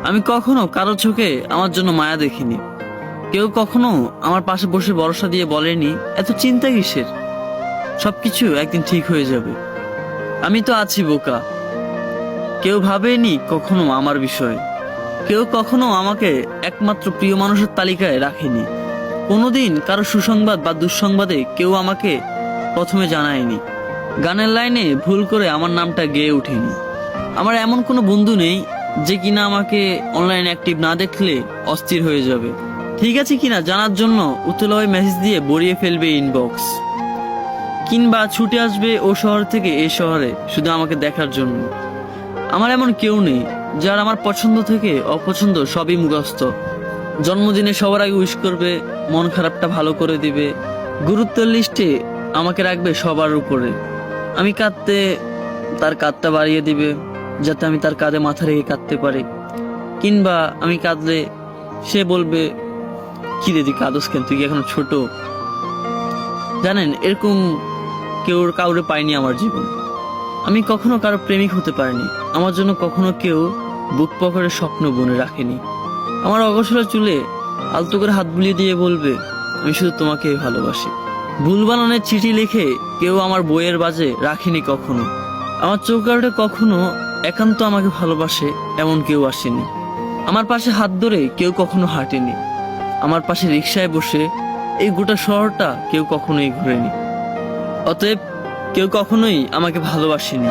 আমি কখনো কারো চোখে আমার জন্য মায়া দেখিনি। কেউ কখনো আমার পাশে বসে ভরসা দিয়ে বলেনি এত চিন্তা কিসের, সবকিছু একদিন ঠিক হয়ে যাবে। আমি তো আছি বোকা। কেউ ভাবেনি কখনো আমার বিষয়ে। কেউ কখনো আমাকে একমাত্র প্রিয় মানুষের তালিকায় রাখেনি। কোনোদিন কারো সুসংবাদ বা দুঃসংবাদে কেউ আমাকে প্রথমে জানায়নি। গানের লাইনে ভুল করে আমার নামটা গেয়ে ওঠেনি। আমার এমন কোনো বন্ধু নেই যে কিনা আমাকে অনলাইনে অ্যাক্টিভ না দেখলে অস্থির হয়ে যাবে, ঠিক আছে কিনা জানার জন্য উতলা মেসেজ দিয়ে ভরিয়ে ফেলবে ইনবক্স, কিংবা ছুটে আসবে ও শহর থেকে এই শহরে শুধু আমাকে দেখার জন্য। আমার এমন কেউ নেই যার আমার পছন্দ থেকে অপছন্দ সবই মুখস্থ। জন্মদিনে সবার আগে উইশ করবে, মন খারাপটা ভালো করে দিবে, গুরুত্বের লিস্টে আমাকে রাখবে সবার উপরে। আমি কাঁদতে তার কাঁধটা বাড়িয়ে দিবে যাতে আমি তার কাঁধে মাথা রেখে কাঁদতে পারি, কিংবা আমি কাঁদলে সে বলবে কি রে তুই কাঁদস কেন, তুই কি এখনো ছোট। জানেন, এরকম কেউ কাউরে পাইনি আমার জীবন। আমি কখনো কারো প্রেমিক হতে পারিনি। আমার জন্য কখনো কেউ বুক পকেটে স্বপ্ন বুনে রাখেনি। আমার অগোছালো চুলে আলতো করে হাত বুলিয়ে দিয়ে বলবে আমি শুধু তোমাকেই ভালোবাসি। ভুল বানানের চিঠি লিখে কেউ আমার বইয়ের বাজে রাখেনি কখনো। আমার চোখ আড়ে কখনো একান্ত আমাকে ভালোবাসে এমন কেউ আসেনি। আমার পাশে হাত ধরে কেউ কখনো হাঁটেনি। আমার পাশে রিকশায় বসে এই গোটা শহরটা কেউ কখনোই ঘুরেনি। অতএব কেউ কখনোই আমাকে ভালোবাসেনি।